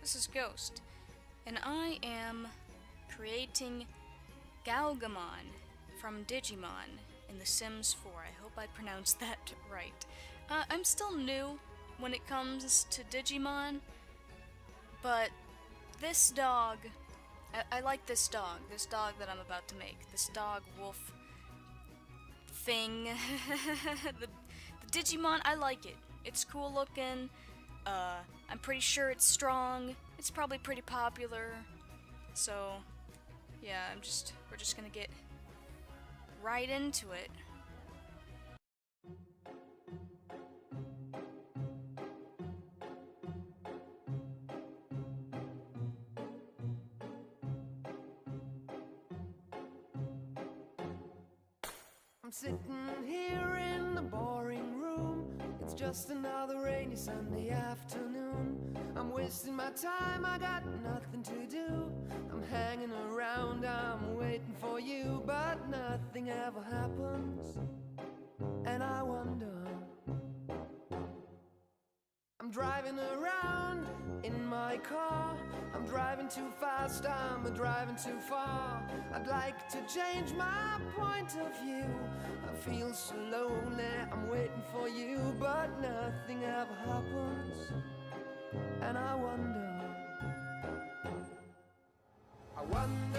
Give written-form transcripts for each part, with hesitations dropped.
this is Ghost, and I am creating Gaogamon from Digimon in The Sims 4. I hope I pronounced that right. I'm still new when it comes to Digimon, but this dog, I like this dog that I'm about to make, this dog wolf thing. the Digimon, I like it. It's cool looking. I'm pretty sure it's strong. It's probably pretty popular. So, yeah, we're just gonna get right into it. I'm sitting here in the boring room. It's just another rainy Sunday afternoon. I'm wasting my time, I got nothing to do. I'm hanging around, I'm waiting for you, but nothing ever happens. And I wonder, I'm driving around in my car. I'm driving too fast, I'm driving too far. I'd like to change my point of view. I feel so lonely, I'm waiting for you, but nothing ever happens. And I wonder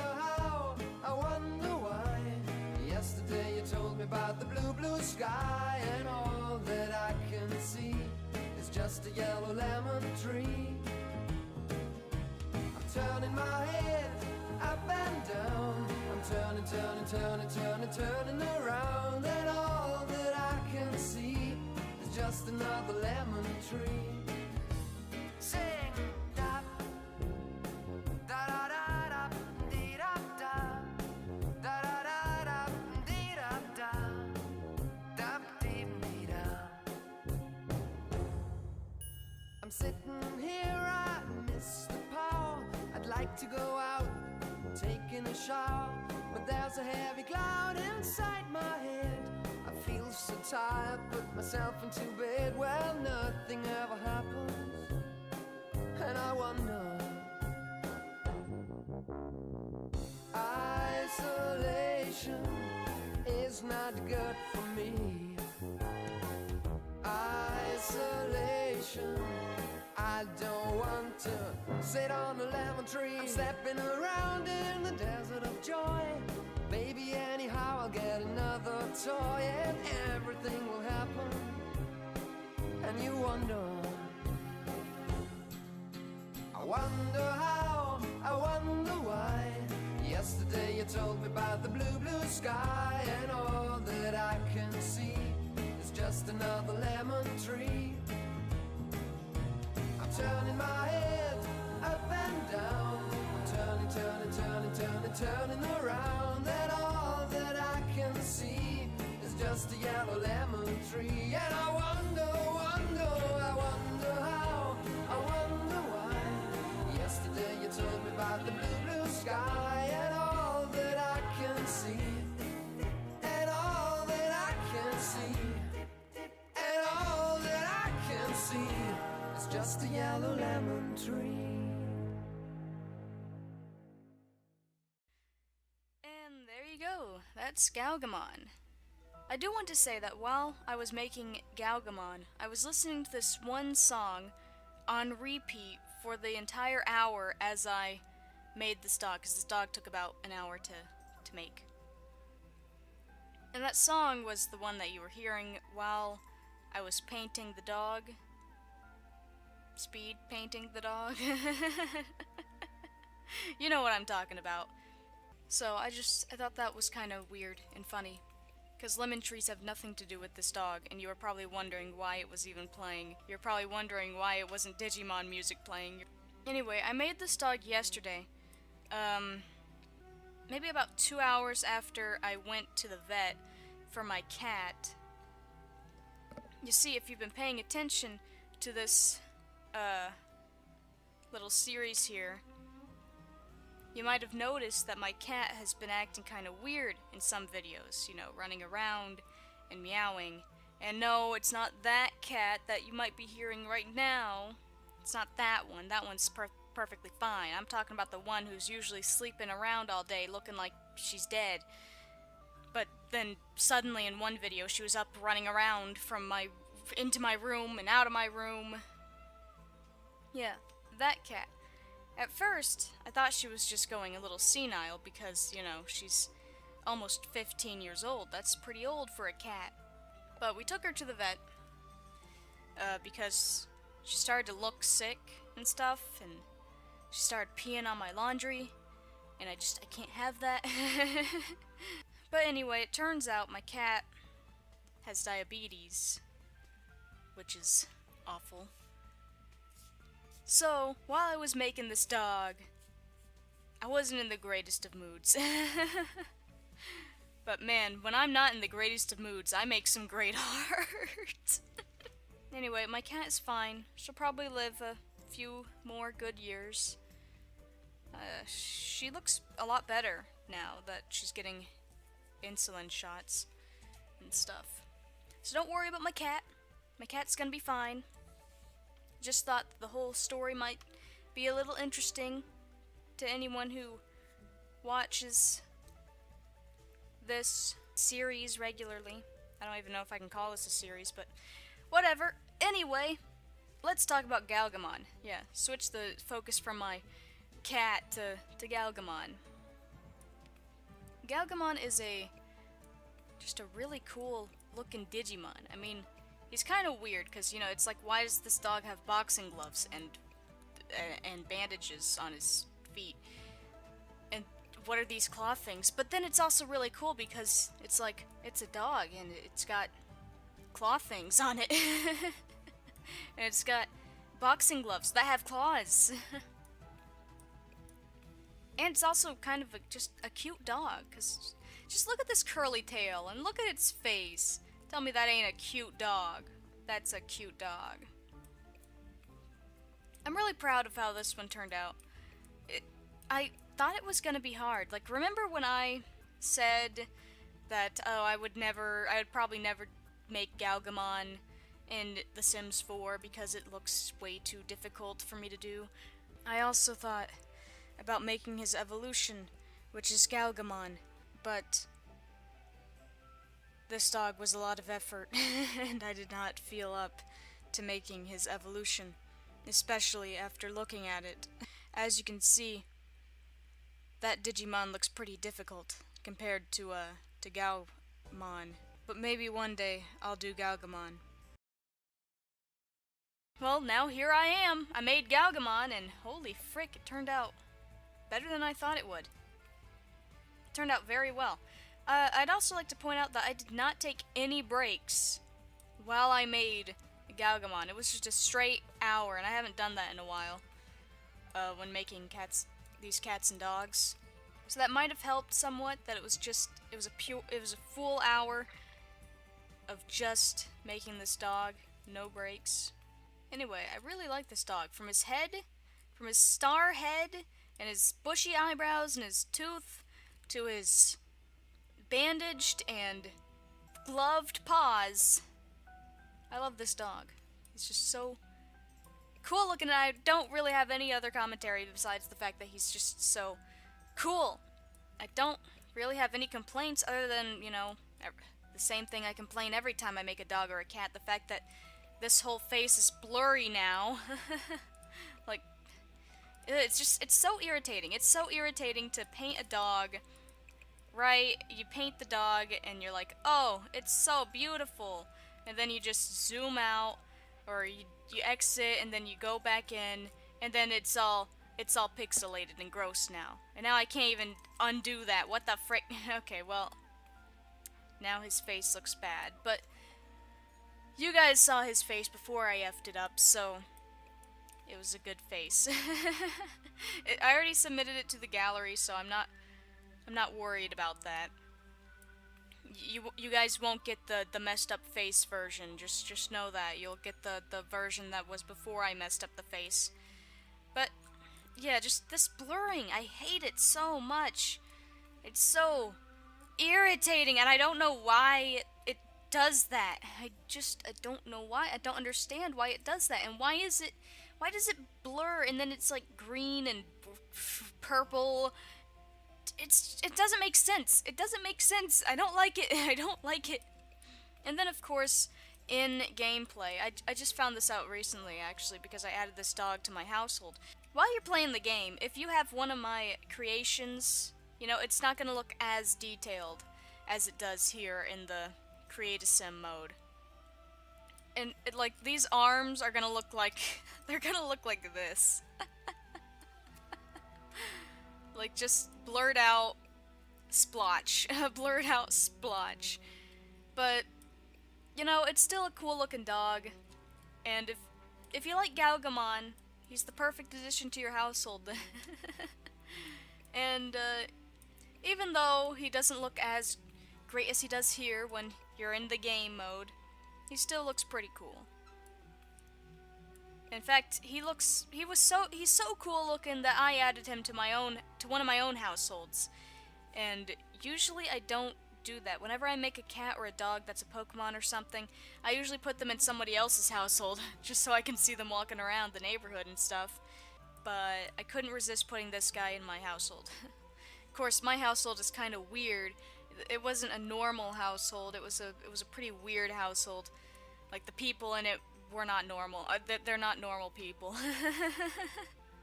how, I wonder why. Yesterday you told me about the blue, blue sky, and all that I can see is just a yellow lemon tree. I'm turning my head up and down. I'm turning around, and all that I can see is just another lemon tree. Sing da da da da da dee da da da da da da dee da da da dee dee da. I'm sitting here, I miss the power. I'd like to go out, taking a shower, but there's a heavy cloud inside my head. I feel so tired, put myself into bed. Well, nothing ever happens, and I wonder. Isolation is not good for me. Isolation, I don't want to sit on a lemon tree. I'm stepping around in the desert of joy. Maybe anyhow I'll get another toy, and everything will happen. And you wonder, I wonder how, I wonder why. Yesterday you told me about the blue, blue sky, and all that I can see is just another lemon tree. I'm turning my head up and down. I'm turning around, and all that I can see is just a yellow lemon tree. And I wonder how, I wonder why. Yesterday you told me about the blue, blue sky, and all that I can see, and all that I can see, and all that I can see is just a yellow lemon tree. And there you go, that's Gaogamon. I do want to say that while I was making Gaogamon, I was listening to this one song on repeat for the entire hour as I made this dog, because this dog took about an hour to make. And that song was the one that you were hearing while I was painting the dog. Speed painting the dog. You know what I'm talking about. So I thought that was kind of weird and funny, because lemon trees have nothing to do with this dog, and you were probably wondering why it was even playing. You're probably wondering why it wasn't Digimon music playing. Anyway, I made this dog yesterday. Maybe about 2 hours after I went to the vet for my cat. You see, if you've been paying attention to this, little series here, you might have noticed that my cat has been acting kind of weird in some videos, you know, running around and meowing. And no, it's not that cat that you might be hearing right now. It's not that one. That one's perfectly fine. I'm talking about the one who's usually sleeping around all day looking like she's dead. But then suddenly in one video she was up running around into my room and out of my room. Yeah, that cat. At first, I thought she was just going a little senile because, you know, she's almost 15 years old. That's pretty old for a cat. But we took her to the vet because she started to look sick and stuff, and she started peeing on my laundry, and I can't have that. But anyway, it turns out my cat has diabetes, which is awful. So, while I was making this dog, I wasn't in the greatest of moods. But man, when I'm not in the greatest of moods, I make some great art. Anyway, my cat is fine. She'll probably live a few more good years. She looks a lot better now that she's getting insulin shots and stuff. So don't worry about my cat. My cat's gonna be fine. Just thought the whole story might be a little interesting to anyone who watches this series regularly. I don't even know if I can call this a series, but whatever. Anyway, let's talk about Gaogamon. Yeah, switch the focus from my cat to Gaogamon. Gaogamon is just a really cool looking Digimon. I mean, he's kind of weird because, you know, it's like, why does this dog have boxing gloves and bandages on his feet? And what are these claw things? But then it's also really cool because it's like, it's a dog and it's got claw things on it. And it's got boxing gloves that have claws. And it's also kind of just a cute dog, because just look at this curly tail and look at its face. Tell me that ain't a cute dog. That's a cute dog. I'm really proud of how this one turned out. I thought it was gonna be hard. Like, remember when I said that, oh, I would probably never make Gaogamon in The Sims 4 because it looks way too difficult for me to do? I also thought about making his evolution, which is Gaogamon, but this dog was a lot of effort, and I did not feel up to making his evolution, especially after looking at it. As you can see, that Digimon looks pretty difficult compared to Gaomon, but maybe one day I'll do Gaogamon. Well, now here I am. I made Gaogamon, and holy frick, it turned out better than I thought it would. It turned out very well. I'd also like to point out that I did not take any breaks while I made Gaogamon. It was just a straight hour, and I haven't done that in a while when making these cats and dogs. So that might have helped somewhat, that it was a full hour of just making this dog, no breaks. Anyway, I really like this dog. From his head, from his star head, and his bushy eyebrows, and his tooth, to his bandaged and gloved paws. I love this dog. He's just so cool looking, and I don't really have any other commentary besides the fact that he's just so cool. I don't really have any complaints other than, you know, the same thing I complain every time I make a dog or a cat, the fact that this whole face is blurry now. Like, it's so irritating. It's so irritating to paint a dog, right? You paint the dog and you're like, oh, it's so beautiful. And then you just zoom out, or you exit and then you go back in, and then it's all pixelated and gross now. And now I can't even undo that. What the frick? Okay, well, now his face looks bad, but you guys saw his face before I effed it up, so it was a good face. I already submitted it to the gallery, so I'm not worried about that. You guys won't get the messed up face version. Just know that you'll get the version that was before I messed up the face. But yeah, just this blurring, I hate it so much. It's so irritating, and I don't know why it does that. I don't know why. I don't understand why it does that. And why is Why does it blur and then it's like green and purple? It doesn't make sense. It doesn't make sense. I don't like it. I don't like it. And then of course, in gameplay, I just found this out recently actually because I added this dog to my household. While you're playing the game, if you have one of my creations, you know, it's not gonna look as detailed as it does here in the Create a Sim mode. And like these arms are gonna look like they're gonna look like this. Like just blurred out splotch. Blurred out splotch. But you know, it's still a cool looking dog. And if you like Gaogamon, he's the perfect addition to your household. And even though he doesn't look as great as he does here when you're in the game mode, he still looks pretty cool. In fact, he's so cool looking that I added him to one of my own households. And usually I don't do that. Whenever I make a cat or a dog that's a Pokemon or something, I usually put them in somebody else's household just so I can see them walking around the neighborhood and stuff. But I couldn't resist putting this guy in my household. Of course, my household is kind of weird. It wasn't a normal household. It was a pretty weird household. Like the people in it were not normal. They're not normal people.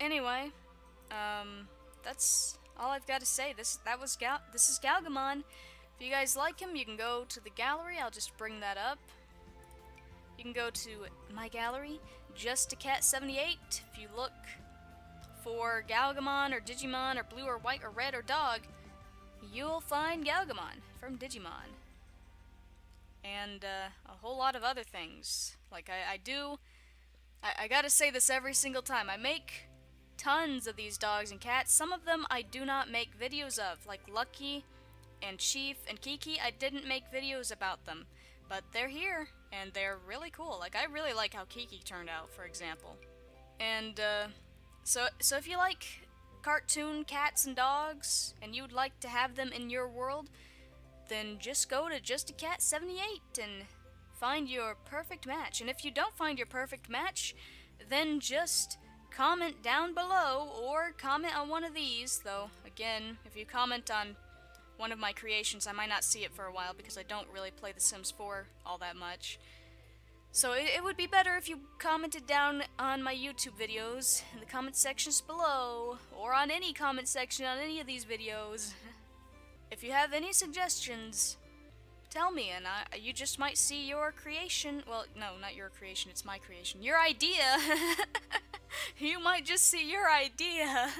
Anyway, that's all I've got to say. This is Gaogamon. If you guys like him, you can go to the gallery. I'll just bring that up. You can go to my gallery, Just a Cat 78. If you look for Gaogamon or Digimon or blue or white or red or dog, you'll find Gaogamon from Digimon. And a whole lot of other things. Like I gotta say this every single time. I make tons of these dogs and cats. Some of them I do not make videos of, like Lucky and Chief and Kiki. I didn't make videos about them, but they're here and they're really cool. Like I really like how Kiki turned out, for example. And so if you like cartoon cats and dogs and you'd like to have them in your world, then just go to Just a Cat 78 and find your perfect match. And if you don't find your perfect match, then just comment down below or comment on one of these. Though again, if you comment on one of my creations, I might not see it for a while because I don't really play The Sims 4 all that much. So it would be better if you commented down on my YouTube videos in the comment sections below, or on any comment section on any of these videos. If you have any suggestions, tell me, and you just might see your creation. Well, no, not your creation, it's my creation. Your idea! You might just see your idea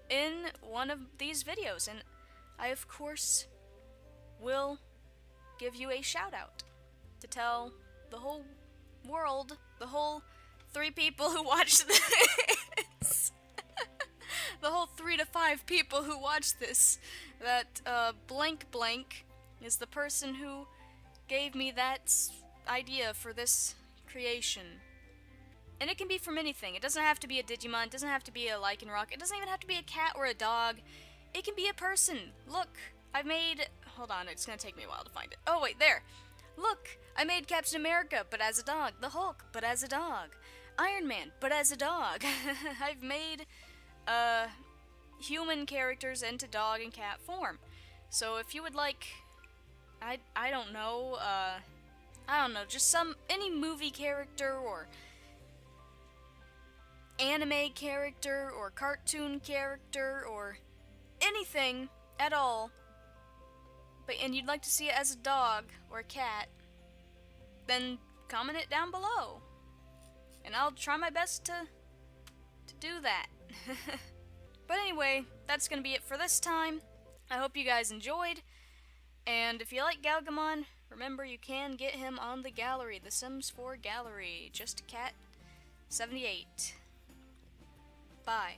in one of these videos, and I, of course, will give you a shout out to tell the whole world, the whole 3 people who watch this, the whole 3 to 5 people who watch this, that blank blank is the person who gave me that idea for this creation. And it can be from anything. It doesn't have to be a Digimon, it doesn't have to be a Lycanroc, it doesn't even have to be a cat or a dog. It can be a person. Look, I've made... Hold on, it's gonna take me a while to find it. Oh, wait, there. Look, I made Captain America, but as a dog. The Hulk, but as a dog. Iron Man, but as a dog. I've made human characters into dog and cat form. So if you would like, I don't know, just any movie character or anime character or cartoon character or anything at all, and you'd like to see it as a dog or a cat, then comment it down below, and I'll try my best to do that. But anyway, that's gonna be it for this time. I hope you guys enjoyed, and if you like Gaogamon, remember you can get him on the gallery, the Sims 4 gallery, Just a Cat 78. Bye.